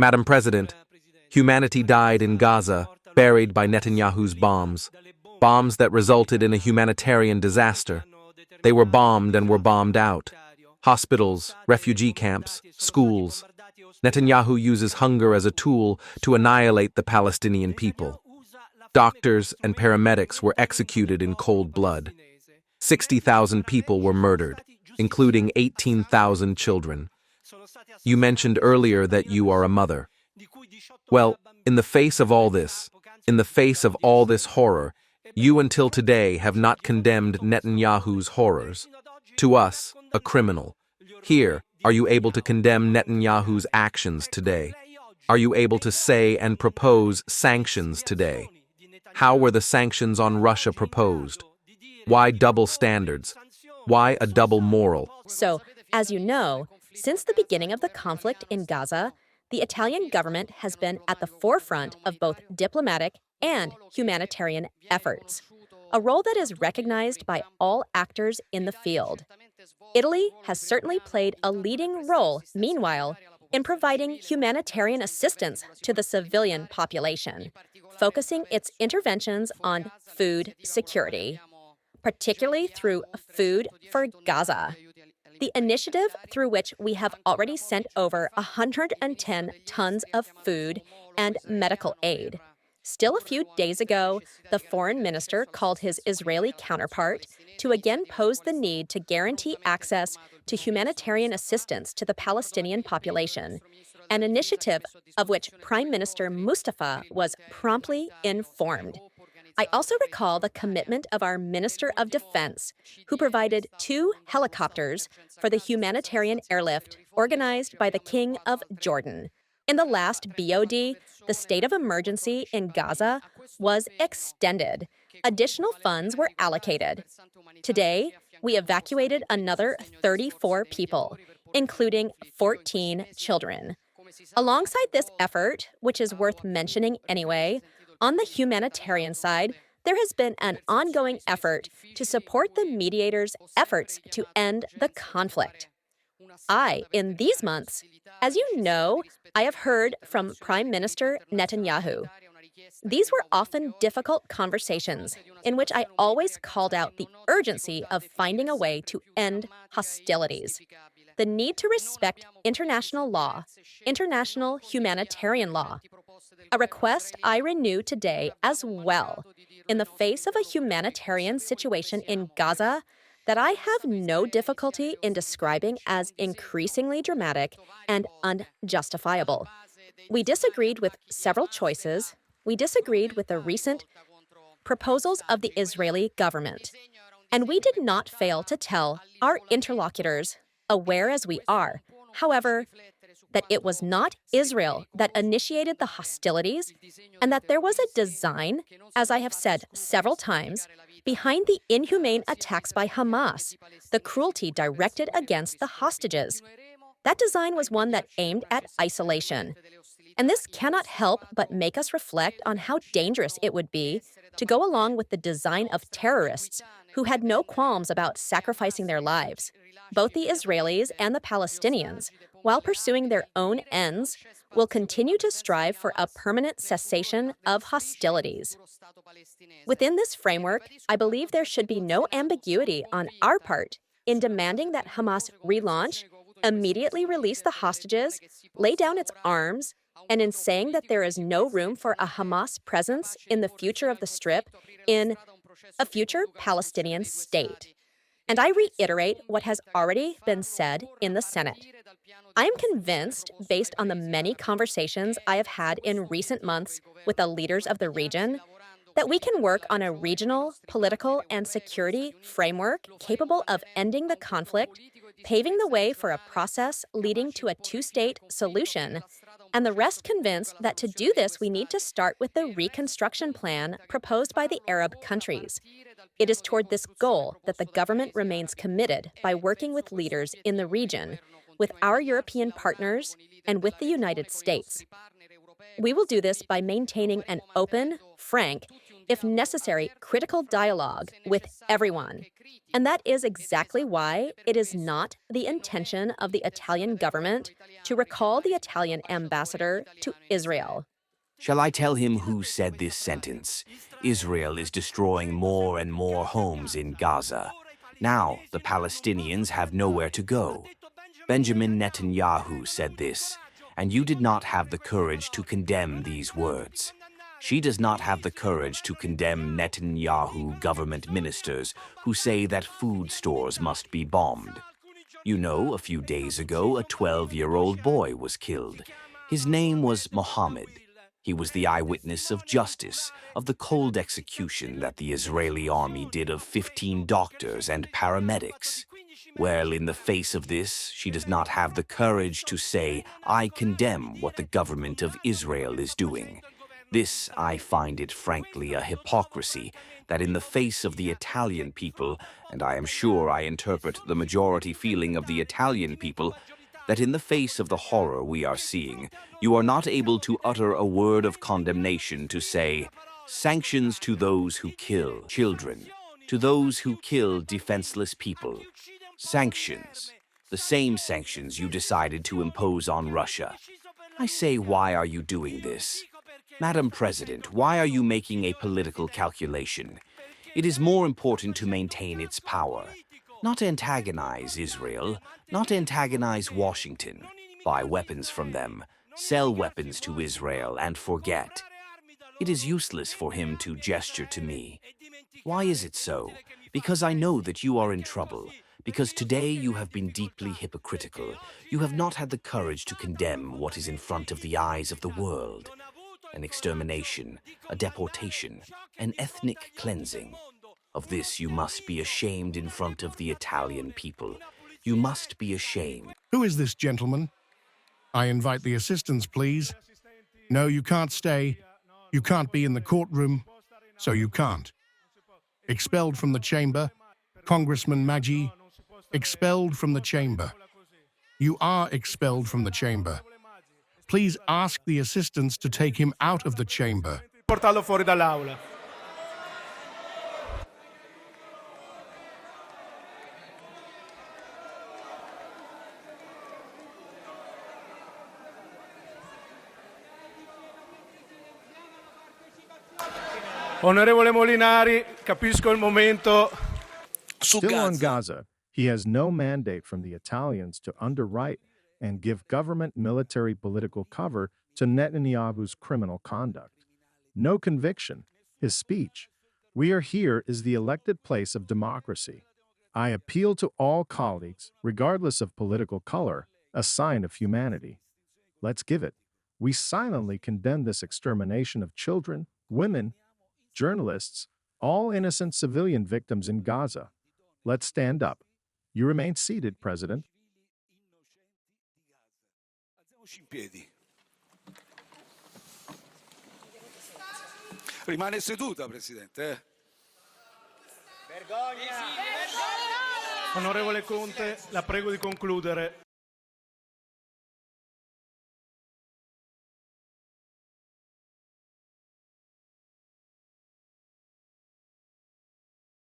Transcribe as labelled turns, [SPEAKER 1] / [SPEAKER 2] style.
[SPEAKER 1] Madam President, humanity died in Gaza, buried by Netanyahu's bombs. Bombs that resulted in a humanitarian disaster. They were bombed and were bombed out. Hospitals, refugee camps, schools. Netanyahu uses hunger as a tool to annihilate the Palestinian people. Doctors and paramedics were executed in cold blood. 60,000 people were murdered, including 18,000 children. You mentioned earlier that you are a mother. Well, in the face of all this, in the face of all this horror, you until today have not condemned Netanyahu's horrors. To us, a criminal. Here, are you able to condemn Netanyahu's actions today? Are you able to say and propose sanctions today? How were the sanctions on Russia proposed? Why double standards? Why a double moral?
[SPEAKER 2] So, as you know, since the beginning of the conflict in Gaza, the Italian government has been at the forefront of both diplomatic and humanitarian efforts, a role that is recognized by all actors in the field. Italy has certainly played a leading role, meanwhile, in providing humanitarian assistance to the civilian population, focusing its interventions on food security, particularly through Food for Gaza, the initiative through which we have already sent over 110 tons of food and medical aid. Still a few days ago, the foreign minister called his Israeli counterpart to again pose the need to guarantee access to humanitarian assistance to the Palestinian population, an initiative of which Prime Minister Mustafa was promptly informed. I also recall the commitment of our Minister of Defense, who provided 2 helicopters for the humanitarian airlift organized by the King of Jordan. In the last BOD, the state of emergency in Gaza was extended. Additional funds were allocated. Today, we evacuated another 34 people, including 14 children. Alongside this effort, which is worth mentioning anyway, on the humanitarian side, there has been an ongoing effort to support the mediators' efforts to end the conflict. In these months, as you know, I have heard from Prime Minister Netanyahu. These were often difficult conversations in which I always called out the urgency of finding a way to end hostilities, the need to respect international law, international humanitarian law, a request I renew today as well, in the face of a humanitarian situation in Gaza that I have no difficulty in describing as increasingly dramatic and unjustifiable. We disagreed with several choices. We disagreed with the recent proposals of the Israeli government. And we did not fail to tell our interlocutors, aware as we are, however, that it was not Israel that initiated the hostilities, and that there was a design, as I have said several times, behind the inhumane attacks by Hamas, the cruelty directed against the hostages. That design was one that aimed at isolation. And this cannot help but make us reflect on how dangerous it would be to go along with the design of terrorists who had no qualms about sacrificing their lives. Both the Israelis and the Palestinians, while pursuing their own ends, will continue to strive for a permanent cessation of hostilities. Within this framework, I believe there should be no ambiguity on our part in demanding that Hamas relaunch, immediately release the hostages, lay down its arms, and in saying that there is no room for a Hamas presence in the future of the Strip, in a future Palestinian state. And I reiterate what has already been said in the Senate. I am convinced, based on the many conversations I have had in recent months with the leaders of the region, that we can work on a regional, political, and security framework capable of ending the conflict, paving the way for a process leading to a 2-state solution, and the rest convinced that to do this we need to start with the reconstruction plan proposed by the Arab countries. It is toward this goal that the government remains committed by working with leaders in the region, with our European partners, and with the United States. We will do this by maintaining an open, frank, if necessary, critical dialogue with everyone. And that is exactly why it is not the intention of the Italian government to recall the Italian ambassador to Israel.
[SPEAKER 3] Shall I tell him who said this sentence? Israel is destroying more and more homes in Gaza. Now the Palestinians have nowhere to go. Benjamin Netanyahu said this, and you did not have the courage to condemn these words. She does not have the courage to condemn Netanyahu government ministers who say that food stores must be bombed. You know, a few days ago, a 12-year-old boy was killed. His name was Mohammed. He was the eyewitness of justice, of the cold execution that the Israeli army did of 15 doctors and paramedics. Well, in the face of this, she does not have the courage to say, I condemn what the government of Israel is doing. This, I find it frankly a hypocrisy that in the face of the Italian people, and I am sure I interpret the majority feeling of the Italian people, that in the face of the horror we are seeing, you are not able to utter a word of condemnation to say, sanctions to those who kill children, to those who kill defenseless people. Sanctions, the same sanctions you decided to impose on Russia. I say, why are you doing this? Madam President, why are you making a political calculation? It is more important to maintain its power, not antagonize Israel, not antagonize Washington, buy weapons from them, sell weapons to Israel, and forget. It is useless for him to gesture to me. Why is it so? Because I know that you are in trouble. Because today you have been deeply hypocritical. You have not had the courage to condemn what is in front of the eyes of the world. An extermination, a deportation, an ethnic cleansing. Of this you must be ashamed in front of the Italian people. You must be ashamed.
[SPEAKER 4] Who is this gentleman? I invite the assistants, please. No, you can't stay. You can't be in the courtroom, so you can't. Expelled from the chamber. Congressman Magi, expelled from the chamber. You are expelled from the chamber. Please ask the assistants to take him out of the chamber.
[SPEAKER 5] Portarlo fuori dall'aula. Onorevole Molinari, capisco il momento.
[SPEAKER 6] Still on Gaza, he has no mandate from the Italians to underwrite and give government military political cover to Netanyahu's criminal conduct. No conviction. His speech, "We are here," is the elected place of democracy. I appeal to all colleagues, regardless of political color, a sign of humanity. Let's give it. We silently condemn this extermination of children, women, journalists, all innocent civilian victims in Gaza. Let's stand up. You remain seated, President.
[SPEAKER 7] In piedi. Rimane seduta, Presidente.
[SPEAKER 5] Onorevole Conte, la prego di concludere.